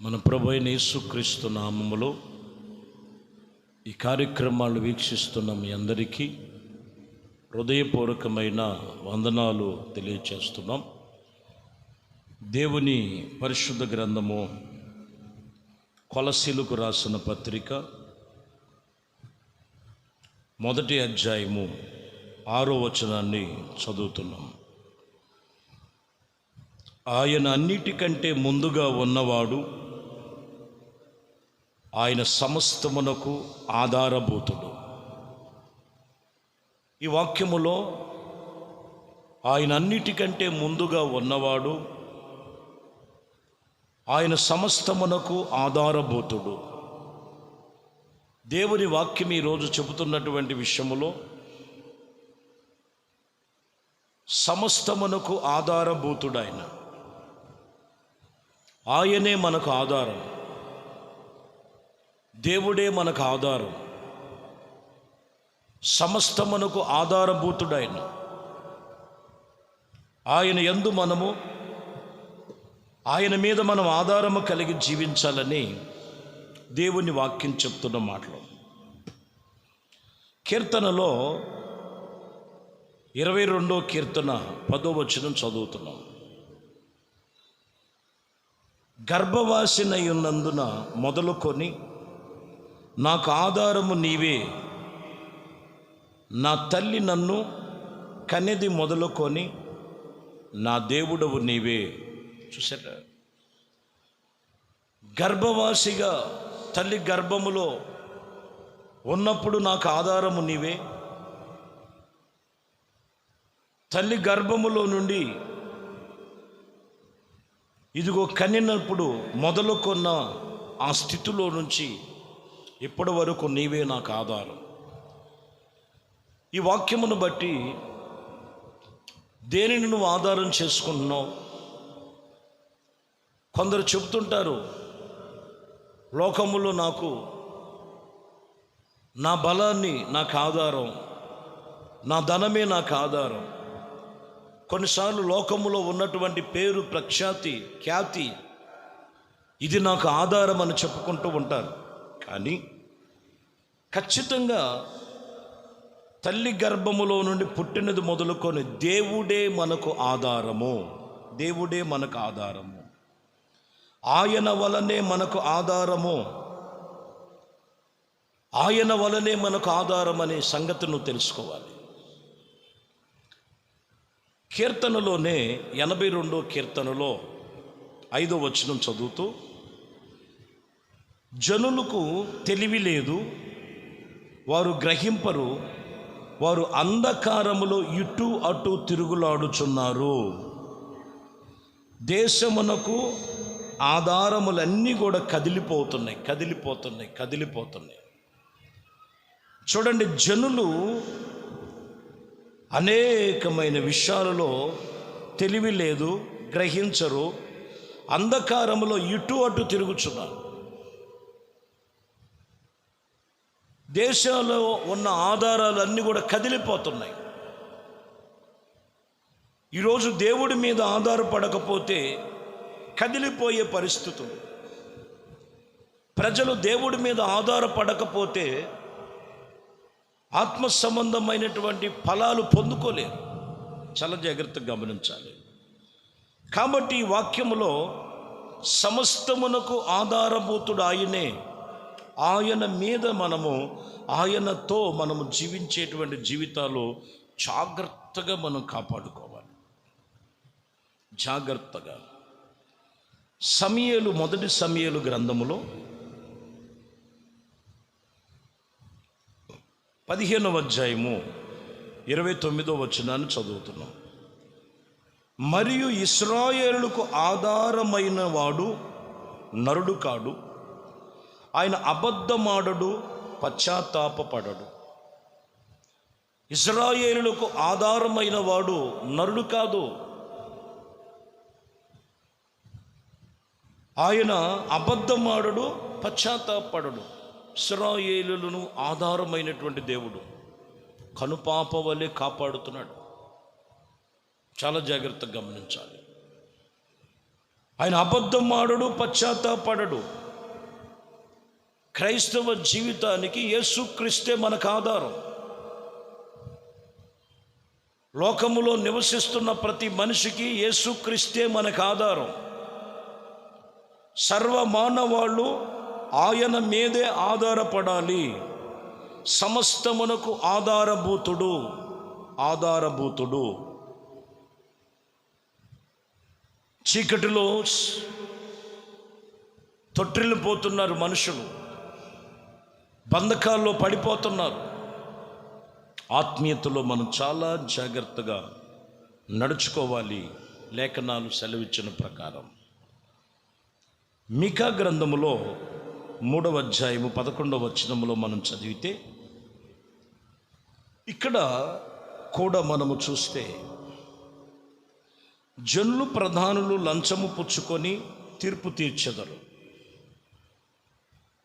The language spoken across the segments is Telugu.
మన ప్రభు అయిన యేసుక్రీస్తు నామములో ఈ కార్యక్రమాలు వీక్షిస్తున్న మీ అందరికీ హృదయపూర్వకమైన వందనాలు తెలియచేస్తున్నాం. దేవుని పరిశుద్ధ గ్రంథము కొలస్సీలకు రాసిన పత్రిక 1వ అధ్యాయము 6వ వచనాన్ని చదువుతున్నాం. ఆయన అన్నిటికంటే ముందుగా ఉన్నవాడు, ఆయన సమస్తమునకు ఆధారభూతుడు. ఈ వాక్యములో ఆయన అన్నిటికంటే ముందుగా ఉన్నవాడు, ఆయన సమస్తమునకు ఆధారభూతుడు. దేవుని వాక్యం ఈరోజు చెబుతున్నటువంటి విషయములో సమస్తమునకు ఆధారభూతుడు ఆయనే మనకు ఆధారం. దేవుడే మనకు ఆధారం. సమస్తమునకు ఆధారభూతుడైన ఆయన యందు మనము, ఆయన మీద మనం ఆధారము కలిగి జీవించాలని దేవుని వాక్యం చెప్తున్న మాటలు. కీర్తనలో 22వ కీర్తన 10వ వచనం చదువుతున్నాం. గర్భవాసినై ఉన్నందున మొదలుకొని నాకు ఆధారము నీవే, నా తల్లి నన్ను కన్నెది మొదలుకొని నా దేవుడవు నీవే. చూసారా, గర్భవాసిగా తల్లి గర్భములో ఉన్నప్పుడు నాకు ఆధారము నీవే. తల్లి గర్భములో నుండి ఇదిగో కనినప్పుడు మొదలుకొన్న ఆ స్థితిలో నుంచి ఇప్పటి వరకు నీవే నాకు ఆధారం. ఈ వాక్యమును బట్టి దేనిని నువ్వు ఆధారం చేసుకుంటున్నావు? కొందరు చెబుతుంటారు, లోకములో నాకు నా బలాన్ని నాకు ఆధారం, నా ధనమే నాకు ఆధారం. కొన్నిసార్లు లోకములో ఉన్నటువంటి పేరు, ప్రఖ్యాతి, ఖ్యాతి ఇది నాకు ఆధారం అని చెప్పుకుంటూ ఉంటారు. కానీ ఖచ్చితంగా తల్లి గర్భములో నుండి పుట్టినది మొదలుకొని దేవుడే మనకు ఆధారము. దేవుడే మనకు ఆధారము. ఆయన వలనే మనకు ఆధారము. ఆయన వలనే మనకు ఆధారం అనే సంగతి నువ్వు తెలుసుకోవాలి. కీర్తనలోనే 82వ కీర్తనలో 5వ వచనం చదువుతూ, జనులకు తెలివి లేదు, వారు గ్రహింపరు, వారు అంధకారములో ఇటు అటు తిరుగులాడుచున్నారు. దేశమునకు ఆధారములన్నీ కూడా కదిలిపోతున్నాయి. చూడండి, జనులు అనేకమైన విషయాలలో తెలివి లేదు, గ్రహించరు, అంధకారములో ఇటు అటు తిరుగుచున్నారు. దేశంలో ఉన్న ఆధారాలు అన్నీ కూడా కదిలిపోతున్నాయి. ఈరోజు దేవుడి మీద ఆధారపడకపోతే కదిలిపోయే పరిస్థితులు. ప్రజలు దేవుడి మీద ఆధారపడకపోతే ఆత్మ సంబంధమైనటువంటి ఫలాలు పొందుకోలేరు. చాలా జాగ్రత్తగా గమనించాలి. కాబట్టి ఈ వాక్యములో సమస్తమునకు ఆధారభూతుడు ఆయనే. ఆయన మీద మనము, ఆయనతో మనము జీవించేటువంటి జీవితాలు జాగ్రత్తగా మనం కాపాడుకోవాలి. జాగ్రత్తగా. మొదటి సమూయేలు గ్రంథములో 15వ అధ్యాయము 29వ వచనాన్ని చదువుతున్నాం. మరియు ఇశ్రాయేలుకు ఆధారమైన వాడు నరుడు కాడు, ఆయన అబద్ధమాడడు, పశ్చాత్తాపపడడు. ఇశ్రాయేలులకు ఆధారమైన వాడు నరుడు కాదు, ఆయన అబద్ధమాడడు, పశ్చాత్తాపపడడు. ఇశ్రాయేలులను ఆధారమైనటువంటి దేవుడు కనుపాప వలె కాపాడుతున్నాడు. చాలా జాగ్రత్తగా గమనించాలి. ఆయన అబద్ధం ఆడడు, పశ్చాత్తాపడడు. క్రైస్తవ జీవితానికి యేసుక్రీస్తే మనకు ఆధారం. లోకములో నివసిస్తున్న ప్రతి మనిషికి యేసుక్రీస్తే మనకు ఆధారం. సర్వమానవాళ్ళు ఆయన మీదే ఆధారపడాలి. సమస్తమునకు ఆధారభూతుడు. చీకటిలో తొట్టిల్లిపోతున్నారు మనుషులు, బంధకాల్లో పడిపోతున్నారు. ఆత్మీయతలో మనం చాలా జాగ్రత్తగా నడుచుకోవాలి. లేఖనాలు సెలవిచ్చిన ప్రకారం మీకా గ్రంథములో 3వ అధ్యాయము 11వ వచనములో మనం చదివితే, ఇక్కడ కూడా మనము చూస్తే, జనులు ప్రధానులు లంచము పుచ్చుకొని తీర్పు తీర్చెదరు.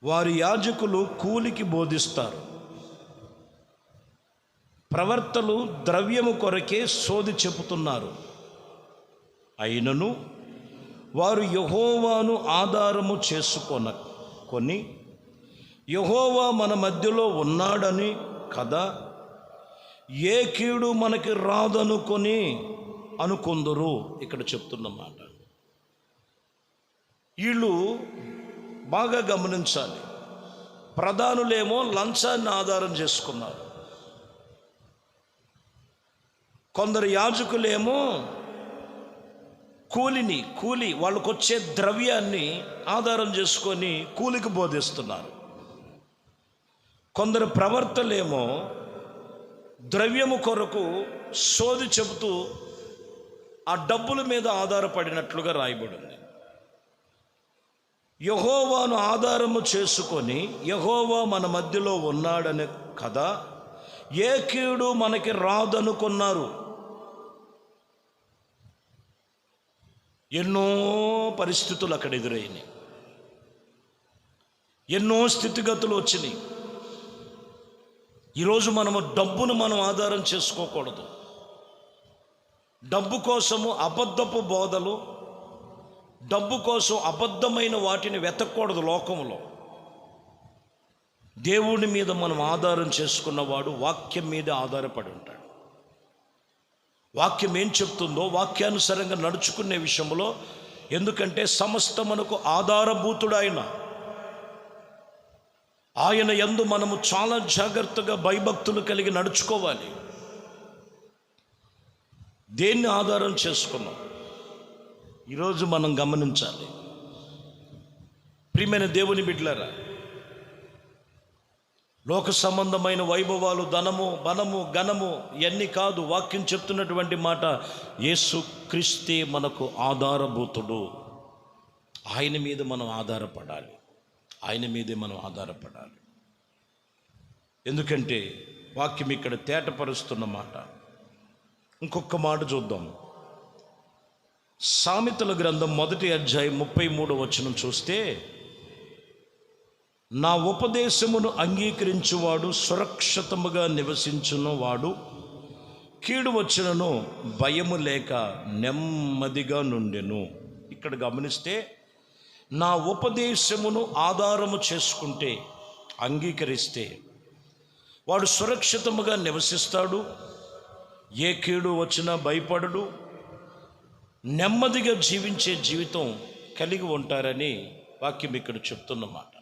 వారి యాజకులు కూలికి బోధిస్తారు. ప్రవర్తలు ద్రవ్యము కొరకే సోది చెబుతున్నారు. అయినను వారు యెహోవాను ఆధారము చేసుకొని యెహోవా మన మధ్యలో ఉన్నాడని కదా, ఏ కీడు మనకి రాదనుకొని అనుకుందరు. ఇక్కడ చెప్తున్నమాట. వీళ్ళు బాగా గమనించాలి. ప్రధానులేమో లంచాన్ని ఆధారం చేసుకున్నారు. కొందరు యాజకులేమో కూలి వాళ్ళకొచ్చే ద్రవ్యాన్ని ఆధారం చేసుకొని కూలికి బోధిస్తున్నారు. కొందరు ప్రవర్తలేమో ద్రవ్యము కొరకు సోది చెబుతూ ఆ డబ్బుల మీద ఆధారపడినట్లుగా రాయబడింది. యెహోవాను ఆధారము చేసుకొని యెహోవా మన మధ్యలో ఉన్నాడని కదా, ఏ కీడు మనకి రాదనుకున్నారు. ఎన్నో పరిస్థితులు అక్కడ ఎదురైనాయి, ఎన్నో స్థితిగతులు వచ్చినాయి. ఈరోజు డబ్బును మనం ఆధారం చేసుకోకూడదు. డబ్బు కోసము అబద్ధపు బోధలు, డబ్బు కోసం అబద్ధమైన వాటిని వెతకూడదు లోకంలో. దేవుని మీద మనం ఆధారం చేసుకున్నవాడు వాక్యం మీద ఆధారపడి ఉంటాడు. వాక్యం ఏం చెప్తుందో వాక్యానుసారంగా నడుచుకునే విషయంలో, ఎందుకంటే సమస్తమునకు ఆధారభూతుడు ఆయన యందు మనము చాలా జాగ్రత్తగా భయభక్తులు కలిగి నడుచుకోవాలి. దేన్ని ఆధారం చేసుకున్నాం ఈరోజు మనం గమనించాలి. ప్రియమైన దేవుని బిడ్డలారా, లోక సంబంధమైన వైభవాలు, ధనము, బలము, ఘనము ఇవన్నీ కాదు. వాక్యం చెప్తున్నటువంటి మాట, యేసు క్రీస్తే మనకు ఆధారభూతుడు. ఆయన మీద మనం ఆధారపడాలి. ఎందుకంటే వాక్యం ఇక్కడ తేటపరుస్తున్న మాట. ఇంకొక మాట చూద్దాం. సామెతల గ్రంథం 1వ అధ్యాయం 33వ వచనం చూస్తే, నా ఉపదేశమును అంగీకరించువాడు సురక్షితముగా నివసించును, వాడు కీడు వచ్చినను భయము లేక నెమ్మదిగా నుండెను. ఇక్కడ గమనిస్తే, నా ఉపదేశమును ఆధారము చేసుకుంటే, అంగీకరిస్తే వాడు సురక్షితముగా నివసిస్తాడు, ఏ కీడు వచ్చినా భయపడడు, నెమ్మదిగా జీవించే జీవితం కలిగి ఉంటారని వాక్యం ఇక్కడ చెప్తున్నమాట.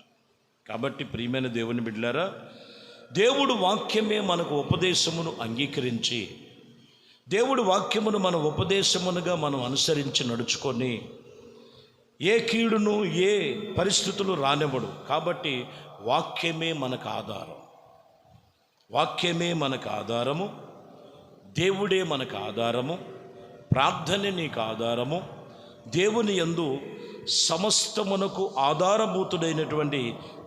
కాబట్టి ప్రియమైన దేవుని బిడ్డలారా, దేవుడు వాక్యమే మనకు ఉపదేశమును అంగీకరించి, దేవుడు వాక్యమును మన ఉపదేశమునుగా మనం అనుసరించి నడుచుకొని ఏ కీడును ఏ పరిస్థితులు రానివ్వడు. కాబట్టి వాక్యమే మనకు ఆధారము, దేవుడే మనకు ఆధారము, ప్రార్థనే నీకు ఆధారము. దేవుని యందు సమస్తమునకు ఆధారభూతుడైనటువంటి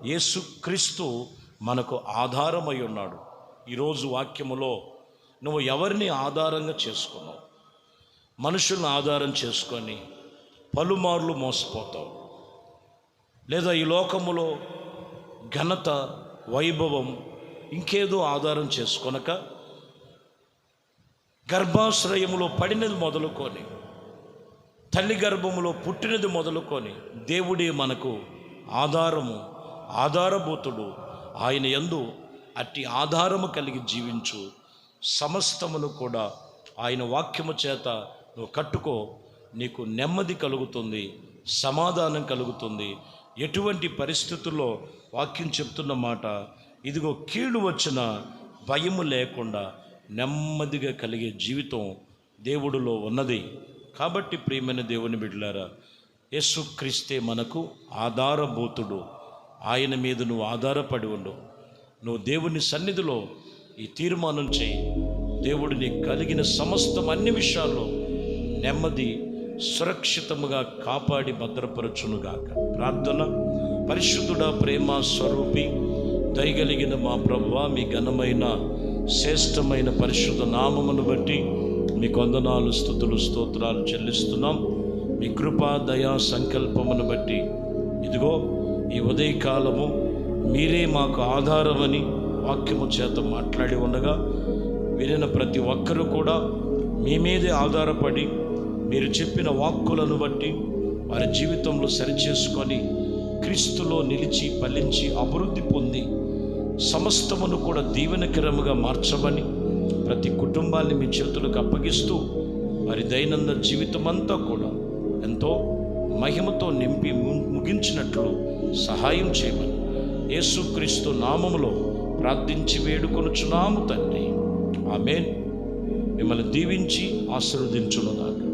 యేసుక్రీస్తు మనకు ఆధారమై ఉన్నాడు. ఈరోజు వాక్యములో నువ్వు ఎవరిని ఆధారంగా చేసుకున్నావు? మనుషులను ఆధారం చేసుకొని పలుమార్లు మోసపోతావు. లేదా ఈ లోకములో ఘనత, వైభవం, ఇంకేదో ఆధారం చేసుకొనక గర్భాశ్రయములో పడినది మొదలుకొని తల్లి గర్భములో పుట్టినది మొదలుకొని దేవుడే మనకు ఆధారము, ఆధారభూతుడు. ఆయన యందు అట్టి ఆధారము కలిగి జీవించు. సమస్తమును కూడా ఆయన వాక్యము చేత నువ్వు కట్టుకో. నీకు నెమ్మది కలుగుతుంది, సమాధానం కలుగుతుంది. ఎటువంటి పరిస్థితుల్లో వాక్యం చెప్తున్న మాట, ఇదిగో కీడు వచ్చిన భయము లేకుండా నెమ్మదిగా కలిగే జీవితం దేవుడిలో ఉన్నది. కాబట్టి ప్రియమైన దేవుని బిడ్డలారా, యేసుక్రీస్తే మనకు ఆధారభూతుడు. ఆయన మీద నువ్వు ఆధారపడి ఉండు. నువ్వు దేవుని సన్నిధిలో ఈ తీర్మానం చేయి. దేవుడు నీకు కలిగిన సమస్తం అన్ని విషయాల్లో నెమ్మది సురక్షితముగా కాపాడి భద్రపరచునుగాక. ప్రార్థన. పరిశుద్ధుడా, ప్రేమ స్వరూపి, దయగలిగిన మా ప్రభువా, మీ ఘనమైన శ్రేష్టమైన పరిశుద్ధ నామమును బట్టి మీకు వందనాలు, స్తుతులు, స్తోత్రాలు చెల్లిస్తున్నాం. మీ కృపా దయా సంకల్పమును బట్టి ఇదిగో ఈ ఉదయకాలము మీరే మాకు ఆధారమని వాక్యము చేత మాట్లాడి ఉండగా వినిన ప్రతి ఒక్కరూ కూడా మీ మీదే ఆధారపడి మీరు చెప్పిన వాక్కులను బట్టి వారి జీవితంలో సరిచేసుకొని క్రీస్తులో నిలిచి ఫలించి అభివృద్ధి పొంది సమస్తమును కూడా దీవెనకరముగా మార్చమని ప్రతి కుటుంబాన్ని మీ చేతులకు అప్పగిస్తూ వారి దైనందిన జీవితం అంతా కూడా ఎంతో మహిమతో నింపి ముగించినట్లు సహాయం చేయమని యేసుక్రీస్తు నామములో ప్రార్థించి వేడుకొనుచున్నాము తండ్రి. ఆమేన్. మిమ్మల్ని దీవించి ఆశీర్వదించునుగాక.